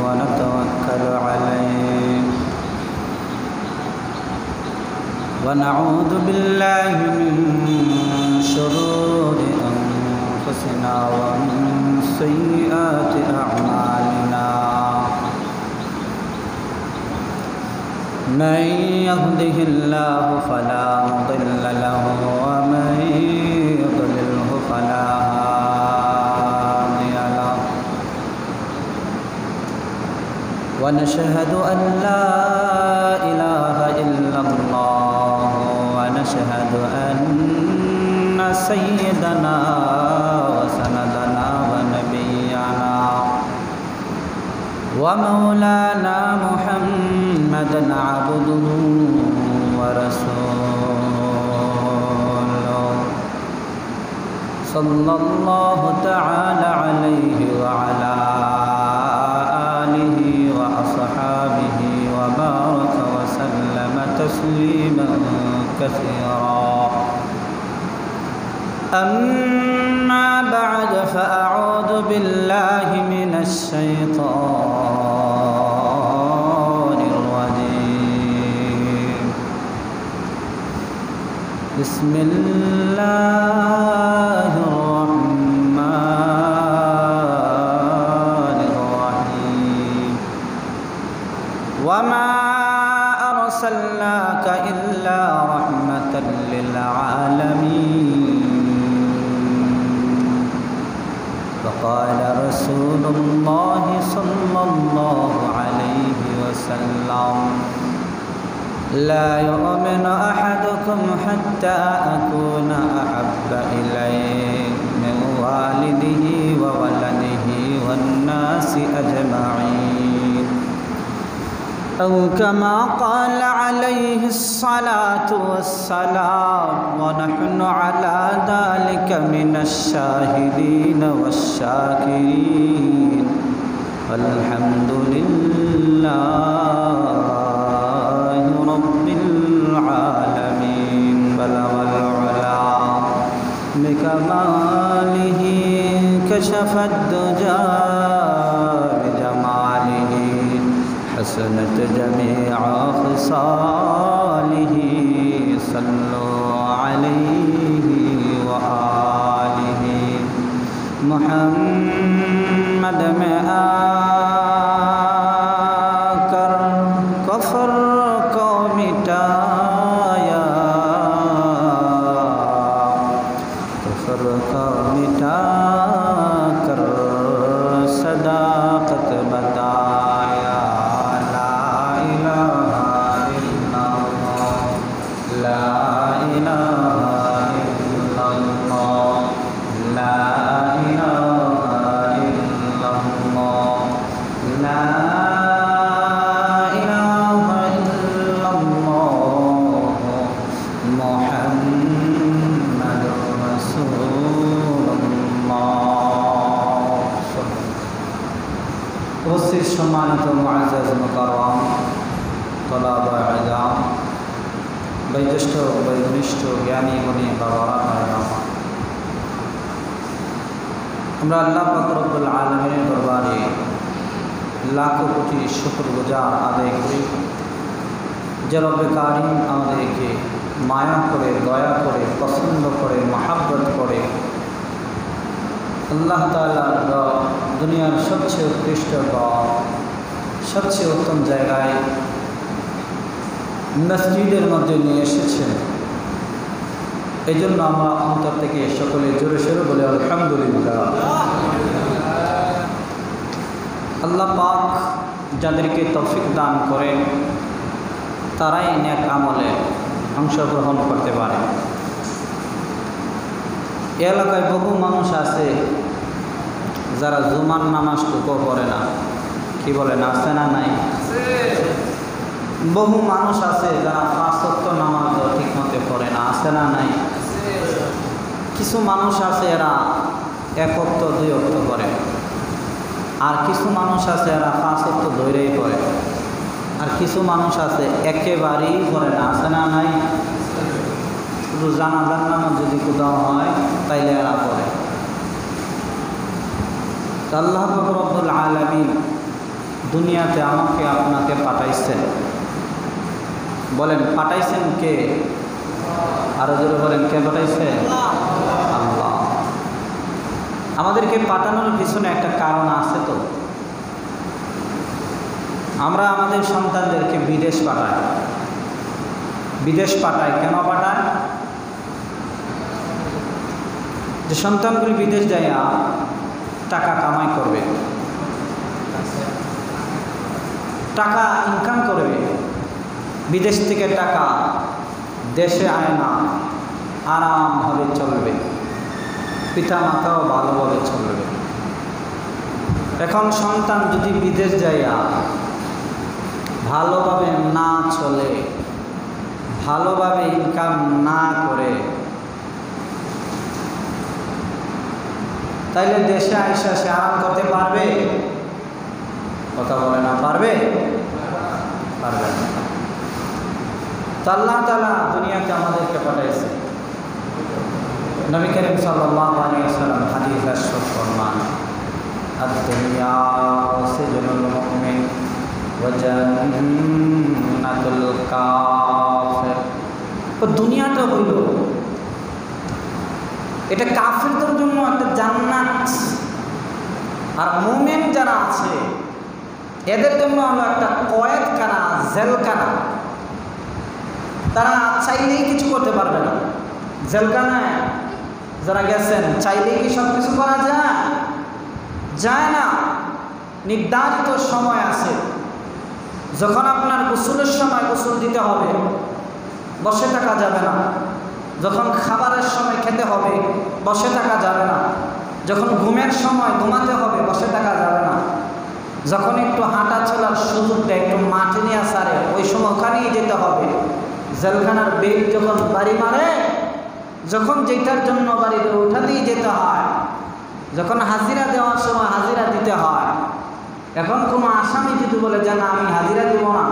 ونتوكل عليه ونعوذ بالله من شرور أنفسنا ومن سيئات أعمالنا من يهده الله فلا مضل له ومن يضلله فلا هادي له ونشهد أن لا إله إلا الله ونشهد أن سيدنا وسندنا ونبينا ومولانا محمدا عبده ورسوله صلى الله تعالى عليه وعلى آله وأصحابه وبارك وسلم تسليما كثيرا أما بعد فأعوذ بالله من الشيطان الرجيم بسم الله الرحمن الرحيم وما أرسلناك إلا رحمة للعالمين وقال رسول الله صلى الله عليه وسلم لا يؤمن أحدكم حتى أكون أحب إليه من والده وولده والناس أجمعين أو كما قال عليه الصلاة والسلام ونحن على ذلك من الشاهدين والشاكرين والحمد لله رب العالمين بلغ العلا بكماله كشف الدجى بجماله حسنت جميع خصاله صلوا عليه وآله محمد में आकर कफर को मिटाया कफर को मिटाकर सदाकत बताया সম্মানিত মুআজ্জাজ মুকাররম তলাবা ইলম বয়োজ্যেষ্ঠ বয়োনিষ্ঠ জ্ঞানী গুণী বাবারা আমরা আল্লাহ পাক রব্বুল আলামিনের দরবারে লাখো কোটি শুকরগুজার আদায় করি যে রব্বে কারীম আমাদেরকে মায়া করে দয়া করে পছন্দ করে মহব্বত করে আল্লাহ তাআলার দুনিয়ার সবচেয়ে উৎকৃষ্ট সবচেয়ে উত্তম জায়গায় মসজিদের মধ্যে নিয়ে এসেছেন। এই জন্য আমরা অন্তর থেকে সকলে জোরে সোরে বলে আলহামদুলিল্লাহ। আল্লাহ পাক যাদেরকে তৌফিক দান করেন তারাই নেক আমলে অংশগ্রহণ করতে পারে। এলাকায় বহু মানুষ আছে যারা জুমার নামাজটুকু পড়ে না, কি বলেন আছে না নাই? বহু মানুষ আছে যারা 5 ওয়াক্ত নামাজও ঠিকমতো পড়ে না, আছে না নাই? কিছু মানুষ আছে এরা 1 ওয়াক্ত 2 ওয়াক্ত পড়ে, আর কিছু মানুষ আছে এরা 5 ওয়াক্ত ধরেই পড়ে, আর কিছু মানুষ আছে একেবারেই পড়ে না, আছে না নাই? শুধু জানাজার নামাজ যদি কোথাও হয় তাইলে এরা পড়ে। আল্লাহ পাক রব্বুল আলামিন দুনিয়াতে আমাকে আপনাকে পাঠাইছেন। বলেন পাঠাইছেন কে? আরো জোরে বলেন কে পাঠাইছে? আল্লাহ। আমাদেরকে পাঠানোর পিছনে একটা কারণ আছে তো। আমরা আমাদের সন্তানদেরকে বিদেশ পাঠাই। বিদেশ পাঠাই কেন পাঠাই? যে সন্তানগুলি বিদেশ যাইয়া টাকা কামাই করবে, টাকা ইনকাম করবে, বিদেশ থেকে টাকা দেশে আয় না, আরামভাবে চলবে, পিতা মাতাও ভালোভাবে চলবে। এখন সন্তান যদি বিদেশ যাইয়া ভালোভাবে না চলে, ভালোভাবে ইনকাম না করে, তাইলে দেশে আইসা সে আরাম করতে পারবে? কথা বলে না, পারবে? পারবে না। তো আল্লাহ তাআলা দুনিয়াতে আমাদেরকে পাঠাইছে। নবী করিম সাল্লাল্লাহু আলাইহি ওয়াসাল্লাম হাদিসে ইরশাদ ফরমান, আদ-দুনিয়া সিজনুল মুমিন ওয়া জান্নাতুল কাফির। তো দুনিয়াটা হইল, এটা কাফিরদের জন্য একটা জান্নাত, আর মুমিন যারা আছে এদের জন্য হলো একটা কয়েদখানা, জেলখানা। তারা চাইলেই কিছু করতে পারবে না। জেলখানায় যারা গেছেন চাইলেই কি সব কিছু করা যায়? যায় না। নির্ধারিত সময় আছে। যখন আপনার গোসলের সময় গোসল দিতে হবে, বসে থাকা যাবে না। যখন খাবারের সময় খেতে হবে, বসে থাকা যাবে না। যখন ঘুমের সময় ঘুমাতে হবে, বসে থাকা যাবে না। যখন একটু হাঁটা চলার সুযোগ দেয়, একটু মাঠে নিয়ে সারে, ওই সময় ওখানেই যেতে হবে। জেলখানার বেগ যখন বাড়ি মারে, যখন যেটার জন্য বাড়িতে ওঠাতেই যেতে হয়, যখন হাজিরা দেওয়ার সময় হাজিরা দিতে হয়। এখন কোনো আসামি যদি বলে যে না আমি হাজিরা দিব না,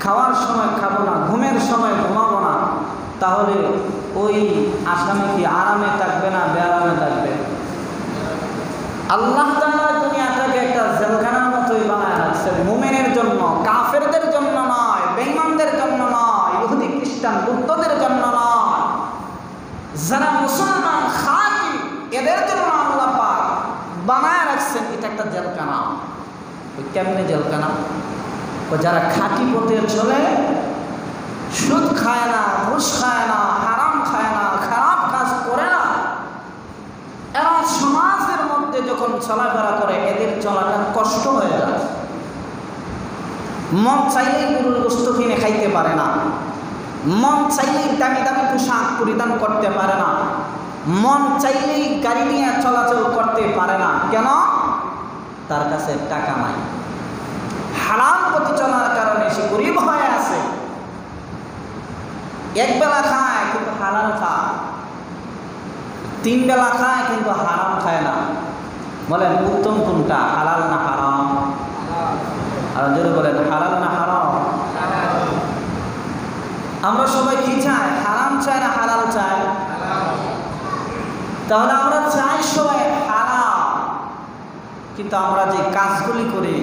খাওয়ার সময় খাবো না, ঘুমের সময় ঘুমাবো না, তাহলে ওই আসামি কি আরামে থাকবে না বেআরামে থাকবে? আল্লাহ তাআলা দুনিয়াটাকে একটা জেলখানার মতোই বানায় রাখছেন মুমিনের জন্য, কাফেরদের জন্য নয়, বেঈমানদের জন্য নয়, ইহুদি খ্রিস্টান বৌদ্ধদের জন্য নয়। যারা মুসলমান খাঁটি এদের জন্য আল্লাহ পাক বানায় রাখছেন এটা একটা জেলখানা। ওই কেমনে জেলখানা? ও যারা খাঁটি পথে চলে, সুদ খায় না, ঘুষ খায় না, হারাম খায় না, খারাপ কাজ করে না, এরা সমাজের মধ্যে যখন চলাফেরা করে এদের চলাটা কষ্ট হয়ে যায়। মন চাইলেই গরুর গোশত কিনে খাইতে পারে না, মন চাইলেই দামি দামি পোশাক পরিধান করতে পারে না, মন চাইলেই গাড়ি নিয়ে চলাচল করতে পারে না। কেন? তার কাছে টাকা নাই। হারাম পথে চলার কারণে সে গরিব হয়ে আছে। এক বেলা খায় কিন্তু হালাল খায়, 3 বেলা খায় কিন্তু হারাম খায় না। বলেন উত্তম কোনটা, হালাল না হারাম? আর যদি বলেন হালাল না হারাম? আমরা সবাই কি চাই? হারাম চাই না হালাল চাই? তাহলে আমরা চাই সবাই হারাম, কিন্তু আমরা যে কাজগুলি করি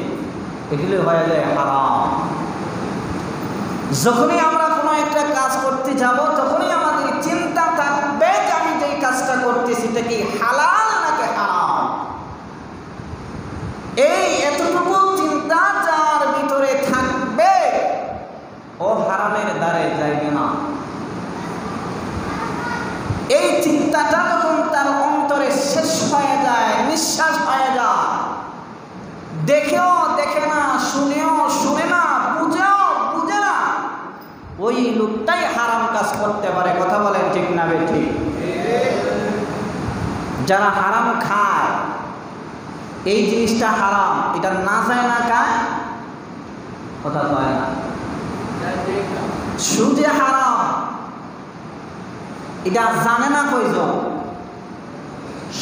এগুলি হয়ে যায় হারাম। যখনই আমরা কোনো একটা কাজ করতে যাব, তখনই আমাদের চিন্তা থাকবে যে আমি যে কাজটা করতেছি এটা কি হালাল নাকি হারাম। এই এতটুকু চিন্তা যার ভিতরে থাকবে, ও হারামের দ্বারে যাইবে না। এই চিন্তাটা যখন তার অন্তরে শেষ হয়ে যায়, নিঃশ্বাস হয়ে যায়, দেখেও দেখে না, শুনেও শুনে না, বুঝেও বুঝে না, ওই লোকটাই হারাম কাজ করতে পারে। কথা বলেন ঠিক না বেঠিক? যারা হারাম খায়, এই জিনিসটা হারাম, এটা না যায় না খায়, কথা কয় না। সুদে হারাম, এটা জানে না কয়জন?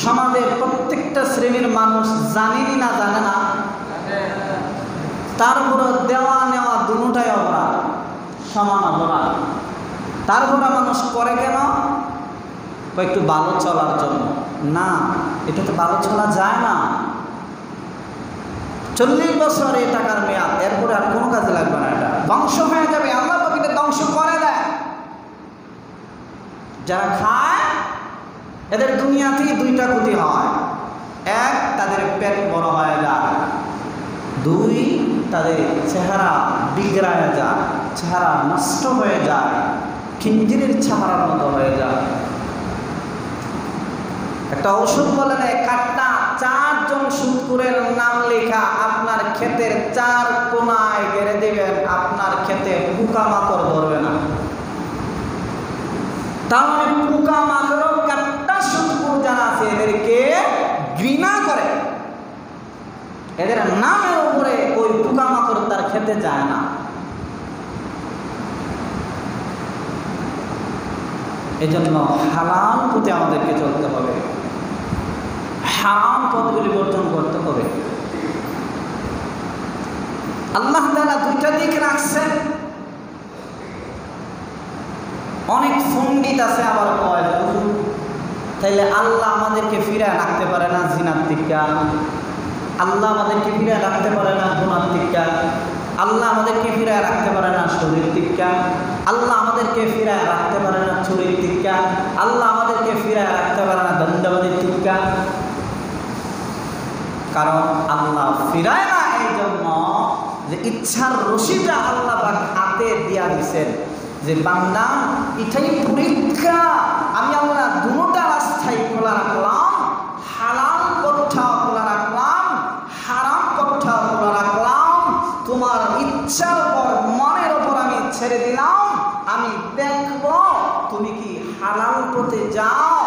সমাজের প্রত্যেকটা শ্রেণীর মানুষ জানেনি না জানে না? তারপরে দেওয়া নেওয়া দুটাই অপরাধ, সমান অপরাধ। তারপরে মানুষ করে কেন? একটু ভালো চলার জন্য। না, এটা তো ভালো চলা যায় না। 40 বছর এই টাকার মেয়াদ, এরপরে আর কোনো কাজে লাগবে না, এটা ধ্বংস হয়ে যাবে। আল্লাহ তো কিন্তু ধ্বংস করে দেয়। যারা খায় এদের দুনিয়াতেই দুইটা ক্ষতি হয়। এক, তাদের পেট বড় হয়ে যায়। দুই, তাদের চেহারা বিগড়ায় যায়, চেহারা নষ্ট হয়ে যায়, খিঞ্জিরের চেহারার মতো হয়ে যায়। একটা ওষুধ বলে নেয় কাটটা, 4 জন সুদখোরের নাম লেখা আপনার ক্ষেতের 4 কোনায় গেড়ে দেবেন, আপনার ক্ষেতে পোকামাকড় ধরবে না। তার মানে পোকামাকড় কাটটা সুদখোর যারা আছে এদেরকে ঘৃণা করে, এদের নামের উপরে ওই পোকামাকড় তার খেতে যায় না। এজন্য হালাল পথে আমাদেরকে চলতে হবে, হারাম পথগুলি বর্জন করতে হবে। আল্লাহ তাআলা দুইটা দিক রাখছেন। অনেক পণ্ডিত আছে আবার কয় তাইলে আল্লাহ আমাদেরকে ফিরায় রাখতে পারে না জিনার দিকা, আল্লাহ আমাদেরকে ফিরায় রাখতে পারে না গুনার দিকা, আল্লাহ আমাদেরকে ফিরায় রাখতে পারে না শরীর দিকা, আল্লাহ আমাদেরকে ফিরায় রাখতে পারে না চুরির দিকা, আল্লাহ আমাদেরকে ফিরায় রাখতে পারে না দণ্ডবাদীর দিকা। কারণ আল্লাহ ফিরায় না এই জন্য যে ইচ্ছার রশিটা আল্লাহ হাতে দিয়া দিছেন, যে বান্দা এটাই পরীক্ষা, আমি আল্লাহ দুটা রাস্তায় খোলা রাখলাম, হালাল পথটাও খোলা রাখলাম, হারাম পথটাও খোলা রাখলাম, তোমার ইচ্ছার উপর মনের উপর আমি ছেড়ে দিলাম, আমি দেখব তুমি কি হালাল পথে যাও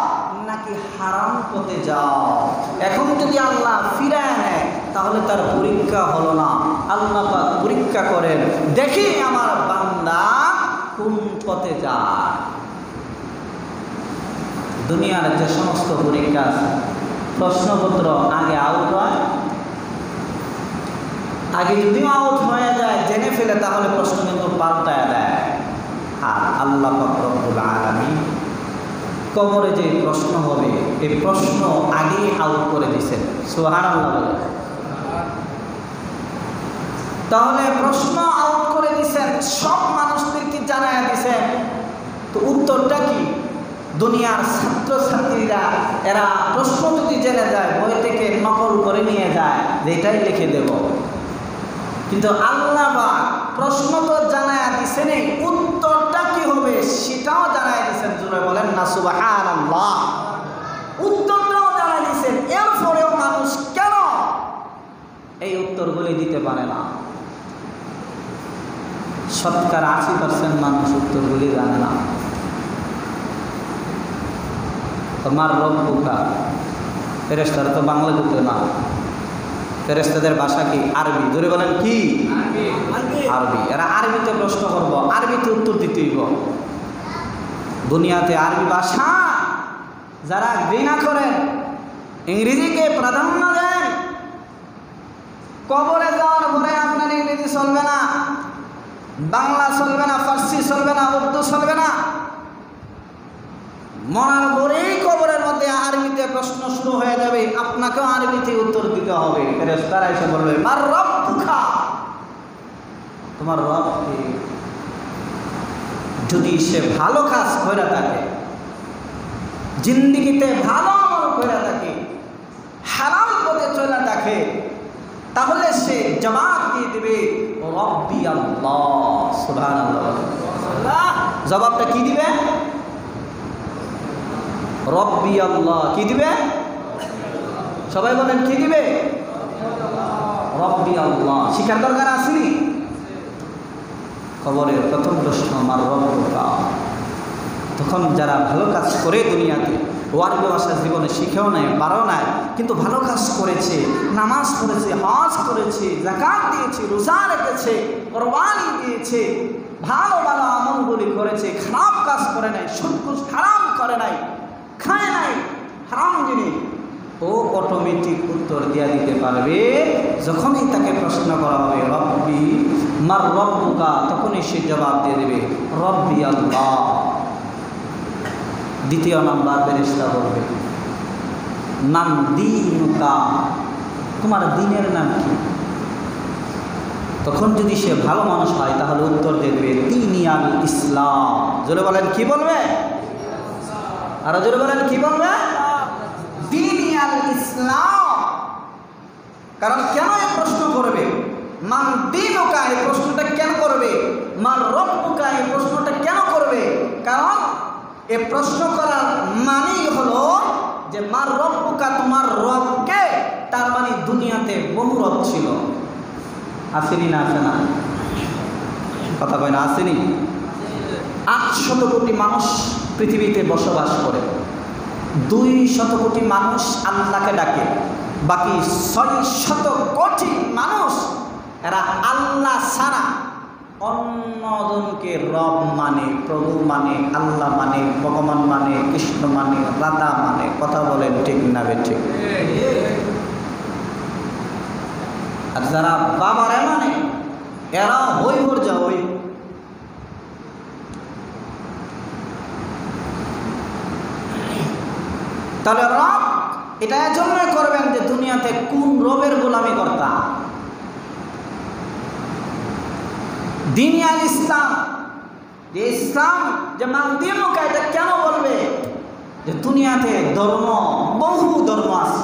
নাকি হারাম পথে যাও। এখন যদি আল্লাহ ফিরায় নেয় তাহলে তার পরীক্ষা হলো না, আল্লাহ পাক পরীক্ষা করেন, দেখি আমার বান্দা কোন পথে যায়। দুনিয়ার যে সমস্ত পরীক্ষা আছে, প্রশ্নপত্র আগে আউট হয়, আগে যদি আউট হয়ে যায় জেনে ফেলে তাহলে প্রশ্ন কিন্তু পাল্টায় দেয়। আর আল্লাহ পাক রব্বুল আলামিন কবরে যে প্রশ্ন হবে এই প্রশ্ন আগেই আউট করে দিয়েছেন, সুবহানাল্লাহ বলে। তাহলে প্রশ্ন আউট করে দিয়েছেন, সব মানুষদেরকে জানায় দিয়েছেন, তো উত্তরটা কি? দুনিয়ার ছাত্রছাত্রীরা এরা প্রশ্ন যদি জেনে যায় বই থেকে নকল করে নিয়ে যায় যে এটাই লিখে দেব, কিন্তু আল্লাহ পাক প্রশ্ন তো জানায় দিয়েছেন, উত্তরটা কি হবে সেটাও জানায় দিয়েছেন। জোরে বলেন না সুবহানাল্লাহ। উত্তরটাও জানায় দিয়েছেন, এরপরেও মানুষ কেন এই উত্তরগুলি দিতে পারে না? শতকরা 80% মানুষ উত্তরগুলি জানে না। তোমার রব্বুকা, ফেরেশতারা তো বাংলা দিতে না, ফেরেশতাদের ভাষা কি? আরবি। জোরে বলেন কি? আরবি। এরা আরবিতে প্রশ্ন করব, আরবিতে উত্তর দিতেই হবে। দুনিয়াতে আরবি ভাষা যারা ঘৃণা করেন, ইংরেজিকে প্রাধান্য দেন, কবরে যাওয়ার পরে আপনার ইংরেজি চলবে না, বাংলা চলবে না, ফার্সি চলবে না, উর্দু চলবে না, মরার পরেই কবরের মধ্যে আরবিতে প্রশ্ন শুরু হয়ে যাবে, আপনাকেও আরবিতে উত্তর দিতে হবে। ফেরেশতারা এসে বলবে মার রব্বুকা, তোমার রব কে? যদি সে ভালো কাজ করে থাকে, জিন্দেগিতে ভালো আমল করে থাকে, হারাম পথে চলে থাকে, তাহলে সে জবাব দিয়ে দেবে রব্বি আল্লাহ। সুবহানাল্লাহ। জবাবটা কি দিবে? রব্বি আল্লাহ। কি দিবে? সবাই বলেন কি দিবে? রব্বি আল্লাহ। শিখার দরকার আসেনি? কবরের প্রথম প্রশ্ন আমার রব্বুকা। তখন যারা ভালো কাজ করে দুনিয়াতে, আরবি ভাষা জীবনে শিখেও নাই, পারও নাই, কিন্তু ভালো কাজ করেছে, নামাজ পড়েছে, হজ করেছে, যাকাত দিয়েছে, রোজা রেখেছে, কোরবানি দিয়েছে, ভালো ভালো আমলগুলি করেছে, খারাপ কাজ করে নাই, সুদ ঘুষ হারাম করে নাই, খায় নাই হারাম জিনিস, ও অটোমেটিক উত্তর দিয়া দিতে পারবে। যখনই তাকে প্রশ্ন করা হবে রব্বি মার রব্বুকা, তখনই সে জবাব দিয়ে দেবে রব্বি আল্লাহ। দ্বিতীয় নাম্বার ফেরেশতা বলবে মান দীনুকা, তোমার দিনের নাম কি? তখন যদি সে ভালো মানুষ হয় তাহলে উত্তর দেবে দীনিয়াল ইসলাম। জোরে বলেন কি বলবে? আর জোরে বলেন কি বলবে? দীনিয়াল ইসলাম। কারণ কেন এই প্রশ্ন করবে? মান দীনুকা, এই প্রশ্নটা কেন করবে? মান রব্বুকা, এই প্রশ্নটা কেন করবে? কারণ এই প্রশ্ন করার মানেই হলো যে মান রব্বুকা, তোমার রবকে। তার মানে দুনিয়াতে বহু রব ছিল, আসেনি না? আসে না? কথা কয় না? আসেনি? 800 কোটি মানুষ পৃথিবীতে বসবাস করে, 200 কোটি মানুষ আল্লাহকে ডাকে, বাকি 600 কোটি মানুষ এরা আল্লাহ ছাড়া অন্যজনকে রব মানে, প্রভু মানে, আল্লাহ মানে, ভগবান মানে, কৃষ্ণ মানে, রাধা মানে। কথা বলেন ঠিক না ঠিক? আর যারা বাবারে মানে এরা হই হর যা হই। তাহলে রব এটা এজন্যই করবেন যে দুনিয়াতে কোন রবের গোলামি করতাম। দীনিয়াল ইসলাম, যে ইসলাম যে মান দীনুকা, এটা কেন বলবে? যে দুনিয়াতে ধর্ম, বহু ধর্ম আছে।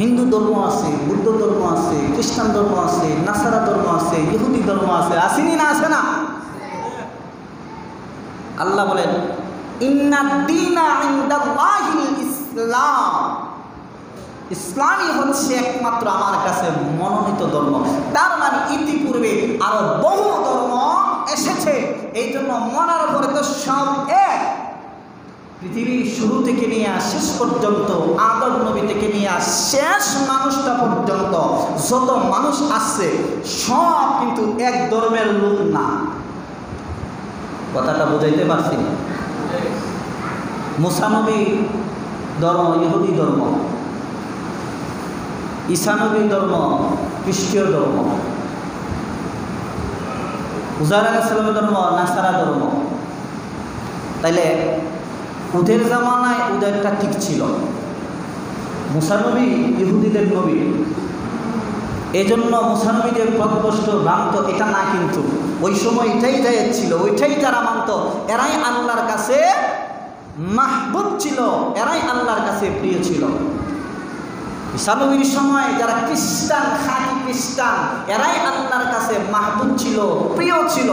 হিন্দু ধর্ম আছে, বুদ্ধ ধর্ম আছে, খ্রিস্টান ধর্ম আছে, নাসারা ধর্ম আছে, ইহুদি ধর্ম আছে। আসেনি না? আসে না? আল্লাহ বলেন ইন্নাদ দীনা ইনদাল্লাহিল ইসলাম, ইসলামই হচ্ছে একমাত্র আমার কাছে মনোনীত ধর্ম। তার মানে ইতিপূর্বে আরো বহু ধর্ম এসেছে, এই জন্য মনার পরে তো সব এক। পৃথিবীর শুরু থেকে নিয়ে শেষ পর্যন্ত, আদম নবী থেকে নিয়ে শেষ মানুষটা পর্যন্ত যত মানুষ আসছে সব কিন্তু এক ধর্মের লোক না। কথাটা বুঝাইতে পারছি? মুসা নবী ধর্ম ইহুদি ধর্ম, ঈসা নবী ধর্ম খ্রিস্টীয় ধর্ম, উজাইর আলাইহিস সালামের ধর্ম নাসারা ধর্ম। তাইলে ওদের জামানায় ওদেরটা ঠিক ছিল। মুসা নবী ইহুদিদের নবী, এই জন্য মুসা নবী যে পথভ্রষ্ট ভ্রান্ত এটা না, কিন্তু ওই সময় এটাই জায়েজ ছিল, ওইটাই যারা মানত এরাই আল্লাহর কাছে মাহবুব ছিল, এরাই আল্লাহর কাছে প্রিয় ছিল। ঈসা নবীর সময় যারা খ্রিস্টান, খাঁটি খ্রিস্টান, এরাই আল্লাহর কাছে মাহবুব ছিল, প্রিয় ছিল।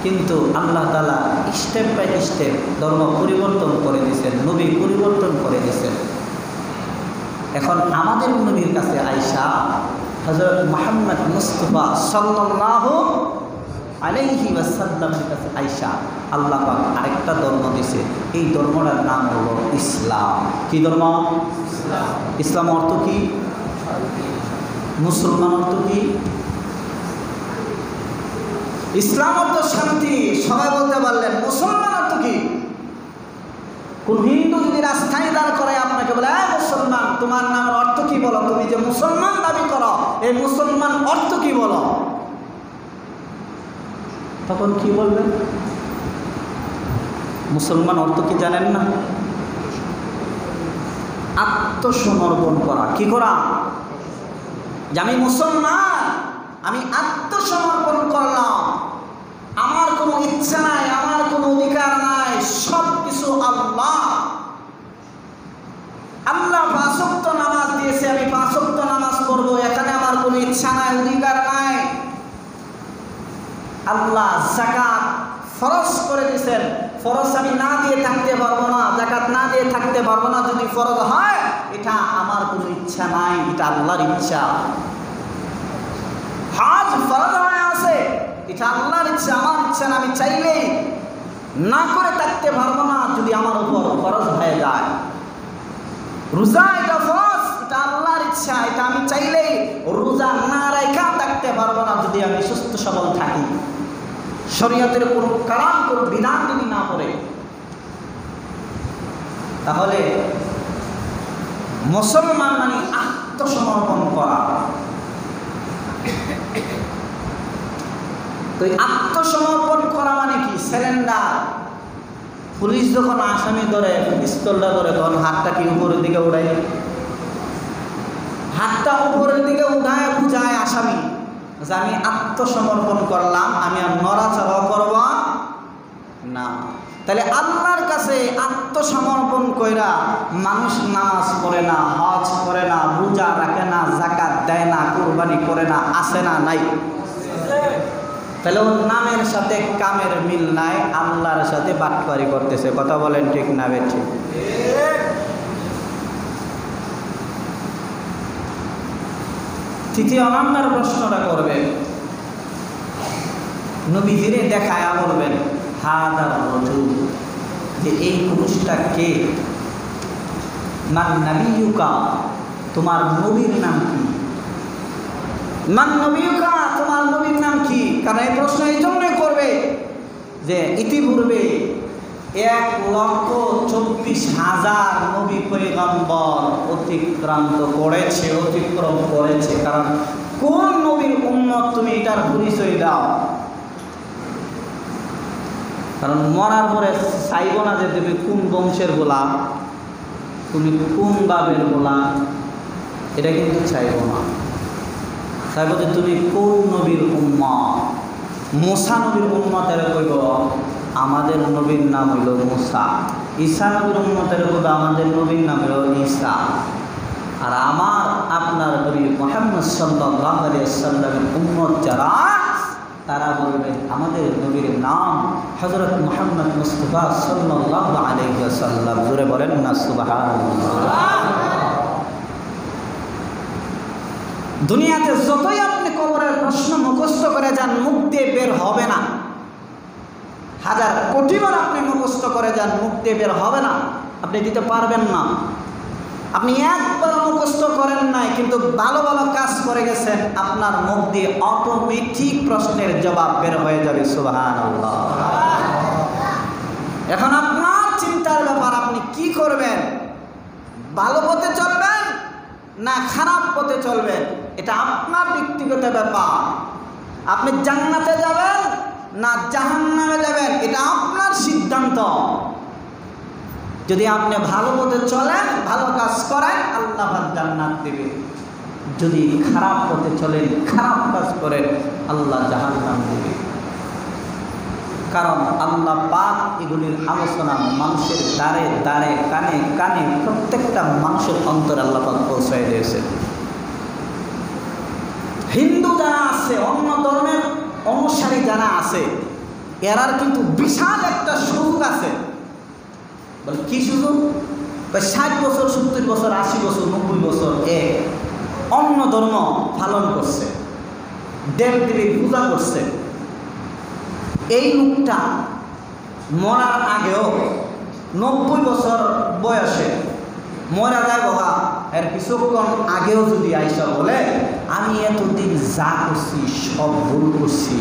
কিন্তু আল্লাহ তাআলা স্টেপ বাই স্টেপ ধর্ম পরিবর্তন করে দিয়েছেন, নবী পরিবর্তন করে দিয়েছেন। এখন আমাদের নবীর কাছে আয়েশা, হযরত মুহাম্মদ মুস্তাফা সাল্লাল্লাহু আলাইহি ওয়াসাল্লামের কাছে আয়েশা আল্লাহ পাক আরেকটা ধর্ম দিয়েছে। এই ধর্মটার নাম হলো ইসলাম। কি ধর্ম? ইসলাম অর্থ কি? মুসলমান অর্থ কি? ইসলাম অর্থ শান্তি, সবাই বলতে পারলেন। মুসলমান অর্থ কি? কোন হিন্দু যদি রাস্তায় দাঁড় করে আপনাকে বলে মুসলমান, তোমার নামের অর্থ কি বলো? তুমি যে মুসলমান দাবি করো, এই মুসলমান অর্থ কি বলো? তখন কি বলবেন? মুসলমান অর্থ কি জানেন না? আত্মসমর্পণ করা। কি করা? যে আমি মুসলমান, আমি আত্মসমর্পণ করলাম, আমার কোনো ইচ্ছা নাই, আমার কোনো অধিকার নাই, সব কিছু আল্লাহ। আল্লাহ 5 ওয়াক্ত নামাজ দিয়েছে, আমি 5 ওয়াক্ত নামাজ পড়বো, এখানে আমার কোনো ইচ্ছা নাই, অধিকার নাই। আল্লাহ যাকাত ফরজ করে দিয়েছেন, ফরজ আমি না দিয়ে থাকতে পারবো না, যাকাত না দিয়ে থাকতে পারবো না। যদি ফরজ হয় এটা আমার কোনো ইচ্ছা নাই, এটা আল্লাহর ইচ্ছা। হজ ফরজ হয়ে আছে, এটা আল্লাহর ইচ্ছা, আমার ইচ্ছা না। আমি চাইলেই না করে থাকতে পারবো না যদি আমার উপর ফরজ হয়ে যায়। রোজা এটা ফরজ, এটা আল্লাহর ইচ্ছা, এটা আমি চাইলেই রোজা না রেখা থাকতে পারবো না যদি আমি সুস্থ সবল থাকি, শরীয়তের কোনো কারণ, কোনো বিধান যদি না পড়ে। তাহলে মুসলমান মানে আত্মসমর্পণ করা। তো আত্মসমর্পণ করা মানে কি? সিলিন্ডার। পুলিশ যখন আসামি ধরে, পিস্তলটা ধরে, তখন হাতটা কি উপরের দিকে উঠায়? হাতটা উপরের দিকে উঠায় যে আমি আত্মসমর্পণ করলাম, আমি আর নড়াচড়াও করব না। তাহলে আল্লাহর কাছে আত্মসমর্পণ কইরা মানুষ নামাজ পড়ে না, হজ করে না, রোজা রাখে না, যাকাত দেয় না, কুরবানি করে না, আছে না নাই? তাহলে ওর নামের সাথে কামের মিল নাই, আল্লাহর সাথে বাটপারি করতেছে। কথা বলেন ঠিক না বেঠিক? তৃতীয় নাম্বার প্রশ্নটা করবেন, নবীজিরে দেখায় বলবেন হাদার রাজুল, যে এই পুরুষটা কে? মান নবিয়ুকা, তোমার নবীর নাম কি? মান নবিয়ুকা, তোমার নবীর নাম কি? কারণ এই প্রশ্ন এই জন্যই করবে যে ইতিপূর্বে 1,24,000 নবী পয়গম্বর অতিক্রম করেছে। কারণ কোন নবীর উম্মত তুমি এটার পরিচয় দাও? কারণ মরার পরে চাইব না যে তুমি কোন বংশের বলা, তুমি কোন বাবের বলা, এটা কিন্তু চাইব না। চাইব যে তুমি কোন নবীর উম্মত। মুসা নবীর উম্মতের কইব আমাদের নবীর নাম হইল মুসা। ঈসা নবীর উম্মতের কইব আমাদের নবীর নাম হইল ঈসা। আর আমার আপনার নবী মুহাম্মদ সাল্লাল্লাহু আলাইহি ওয়াসাল্লামের উম্মত যারা, তারা বলবে আমাদের নবীর নাম হযরত মুহাম্মদ মুস্তাফা সাল্লাল্লাহু আলাইহি ওয়াসাল্লাম। জোরে বলেন না সুবহানাল্লাহ। দুনিয়াতে যতই আপনি কবরের প্রশ্ন মুখস্থ করে যান, মুখ দিয়ে বের হবে না। 1000 কোটিবার আপনি মুখস্থ করে যান, মুখ দিয়ে বের হবে না, আপনি দিতে পারবেন না। আপনি একবার মুখস্থ করেন নাই, কিন্তু ভালো ভালো কাজ করে গেছেন, আপনার মুখ দিয়ে অটোমেটিক প্রশ্নের জবাব বের হয়ে যাবে। সুবহানাল্লাহ। এখন আপনার চিন্তার ব্যাপার, আপনি কি করবেন? ভালো পথে চলবেন না খারাপ পথে চলবেন, এটা আপনার ব্যক্তিগত ব্যাপার। আপনি জান্নাতে যাবেন না জাহান্নামে যাবেন, এটা আপনার সিদ্ধান্ত। যদি আপনি ভালো পথে চলেন, ভালো কাজ করেন, আল্লাহ জান্নাত দেবে। যদি খারাপ পথে চলেন, খারাপ কাজ করেন, আল্লাহ জাহান্নাম দেবে। কারণ আল্লাহ পাক এগুলির আলোচনা মানুষের দ্বারে দ্বারে, কানে কানে, প্রত্যেকটা মানুষের অন্তরে আল্লাহ পাক পৌঁছায় দিয়েছে। হিন্দু যারা আছে, অন্য ধর্মের অনুসারী যারা আছে, এরার কিন্তু বিশাল একটা সুযোগ আছে। বলে কি সুযোগ? 60 বছর, 70 বছর, 80 বছর, 90 বছর অন্য ধর্ম পালন করছে, দেবদেবীর পূজা করছে। এই লোকটা মরার আগেও 90 বছর বয়সে মরা যায় বাবা, এর কিছুক্ষণ আগেও যদি আইসা বলে আমি এতদিন যা করছি সব ভুল করছি,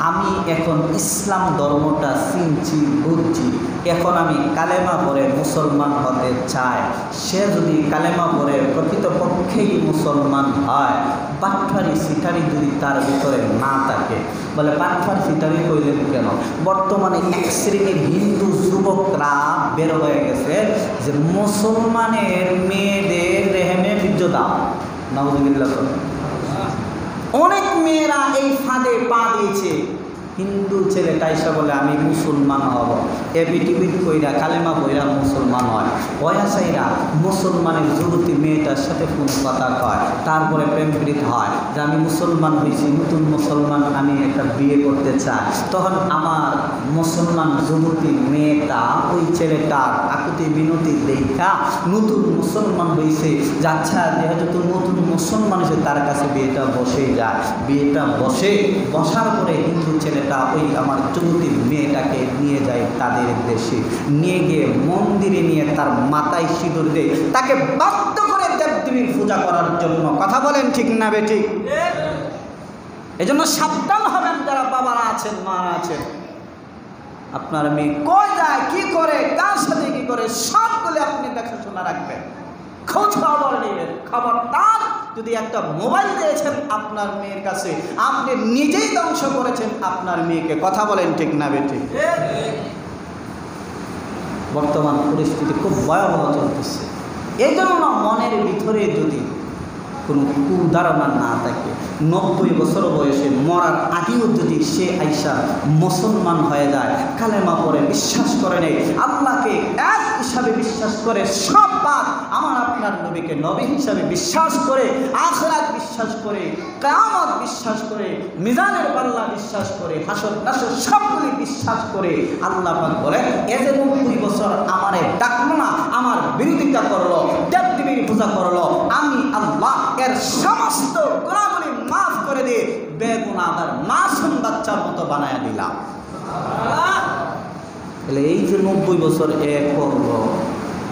আমি এখন ইসলাম ধর্মটা চিনছি, বুঝছি, এখন আমি কালেমা পড়ে মুসলমান হতে চাই, সে যদি কালেমা পড়ে প্রকৃতপক্ষেই মুসলমান হয়, বাটফারি সিটারি যদি তার ভিতরে না থাকে, বলে বাটফার সিটারি কইলেন কেন? বর্তমানে এক শ্রেণীর হিন্দু যুবকরা বের হয়ে গেছে যে মুসলমানের মেয়েদের রেহেমে বিদ্যুৎ নাউযুবিল্লাহ। অনেক মেয়েরা এই ফাঁদে পা দিয়েছে। হিন্দু ছেলেটা এসে বলে আমি মুসলমান হব, এবিটিবিট কইরা কালেমা কইরা মুসলমান হয়। বয়াসাইরা মুসলমানের যুবতী মেয়েটার সাথে কোনো কথা কয়, তারপরে প্রেমপ্রীত হয় যে আমি মুসলমান হয়েছি, নতুন মুসলমান, আমি একটা বিয়ে করতে চাই। তখন আমার মুসলমান যুবতী মেয়েটা ওই ছেলেটার আকুতি বিনতি দেখা নতুন মুসলমান হয়েছে, যাচ্ছা যেহেতু তো নতুন মুসলমান হয়েছে, তার কাছে বিয়েটা বসে যায়। বিয়েটা বসার পরে হিন্দু ছেলে ওই আমার যুবতীর মেয়েটাকে নিয়ে যায় তাদের দেশে, নিয়ে গিয়ে মন্দিরে নিয়ে তার মাথায় সিঁদুর দেয়, তাকে বাধ্য করে দেবদেবীর পূজা করার জন্য। কথা বলেন ঠিক না বেঠিক? এই জন্য সাবধান হবেন যারা বাবারা আছেন, মারা আছেন। আপনার মেয়ে কই যায়, কি করে, কার সাথে কি করে, সবগুলো আপনি দেখাশোনা রাখবেন, খোঁজ খবর নেবেন। খবরদার, যদি একটা মোবাইল দিয়েছেন আপনার মেয়ের কাছে, আপনি নিজেই ধ্বংস করেছেন আপনার মেয়েকে। কথা বলেন ঠিক না বেঠিক? বর্তমান পরিস্থিতি খুব ভয়াবহ চলতেছে। এই জন্য মনের ভিতরে যদি কোনো কুধারণা না থাকে, 90 বছর বয়সে মরার আগেও যদি সে আইসা মুসলমান হয়ে যায়, কালেমা পড়ে বিশ্বাস করে নেই, আল্লাহকে এক হিসাবে বিশ্বাস করে, সব বাদ আমার আপনার নবীকে নবী হিসাবে বিশ্বাস করে, আখিরাত বিশ্বাস করে, কিয়ামত বিশ্বাস করে, মিজানের পাল্লা বিশ্বাস করে, হাসর নাসর সবগুলি বিশ্বাস করে, আল্লাহ পাক বলে এ যে 90 বছর আমারে ডাকলো না, আমার বিরোধিতা করলো, দেবদেবীর পূজা করলো, আমি আল্লাহ এর সমস্ত গুনাহগুলি মাফ করে দিয়ে বেগুনাহগার মাসুম বাচ্চার মতো বানায় দিলাম। তাহলে এই যে 90 বছর এক করলো,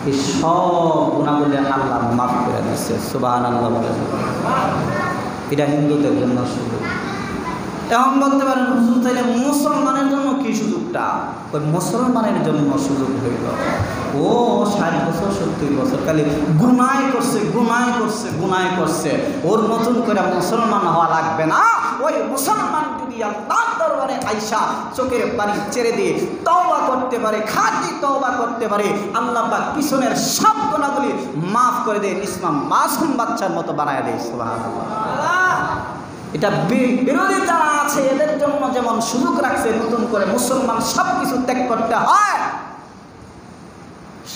এই সব গুনাহগুলি আল্লাহ মাফ করে দিচ্ছে। সুবহানাল্লাহ। এটা হিন্দুদের জন্য সুযোগ। এখন বলতে পারেন হুজুর তাইলে মুসলমানের জন্য কি সুযোগটা? ওই মুসলমানের জন্য সুযোগ হইল, ও 60 বছর 70 বছর খালি গুনাহ করছে, ওর মতন করে মুসলমান হওয়া লাগবে না। ওই মুসলমান যদি আল্লাহর দরবারে আইসা চোখের পানি ছেড়ে দিয়ে তওবা করতে পারে, খাঁটি তওবা করতে পারে, আল্লাহ পাক পিছনের সব গুনাহগুলি মাফ করে দেয়, নিষ্পাপ মাসুম বাচ্চার মতো বানায় দেয়। সুবহানাল্লাহ। এটা বিরোধী যারা আছে এদের জন্য যেমন সুযোগ রাখছে নতুন করে মুসলমান সব কিছু ত্যাগ করতে হয়,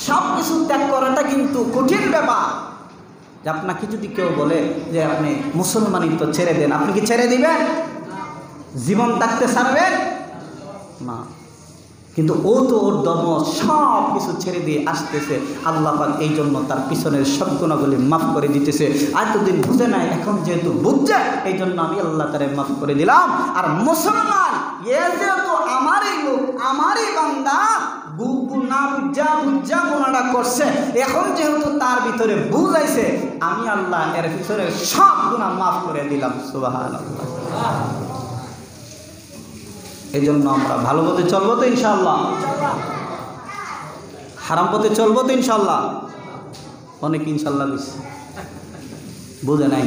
সব কিছু ত্যাগ করাটা কিন্তু কঠিন ব্যাপার। যে আপনাকে যদি কেউ বলে যে আপনি মুসলমানই তো ছেড়ে দেন, আপনি কি ছেড়ে দিবেন? জীবন থাকতে ছাড়বেন না। কিন্তু ও তো ওর ধর্ম সব কিছু ছেড়ে দিয়ে আসতেছে, আল্লাহ পাক এই জন্য তার পিছনের সব গুনাহগুলি মাফ করে দিতেছে। এতদিন বুঝে নাই, এখন যেহেতু বুঝছে এই জন্য আমি আল্লাহ তারে মাফ করে দিলাম। আর মুসলমান এ যেহেতু আমারই লোক, আমারই বান্দা, না বুঝা গুনাহটা করছে, এখন যেহেতু তার ভিতরে বুঝাইছে, আমি আল্লাহ এর ভিতরে সব গুনাহ মাফ করে দিলাম। সুবহানাল্লাহ। এই জন্য আমরা ভালো পথে চলবো তো ইনশাআল্লাহ, হারাম পথে চলবো তো ইনশাআল্লাহ। অনেক ইনশাআল্লাহ বুঝে নাই,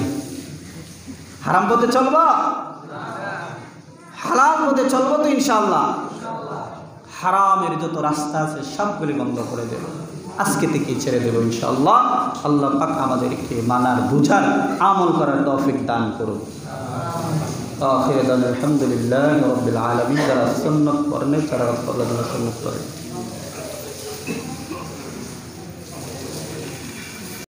হারাম পথে চলবো, হালাল পথে চলবো তো ইনশাআল্লাহ। হারামের যত রাস্তা আছে সবগুলি বন্ধ করে দেব, আজকে থেকে ছেড়ে দেব ইনশাআল্লাহ। আল্লাহ পাক আমাদেরকে মানার, বুঝার, আমল করার তৌফিক দান করুন। আখির দান আলহামদুলিল্লাহি রাব্বিল আলামিন। যারা সুন্নাত পড়েন তারা সুন্নাত পড়েন।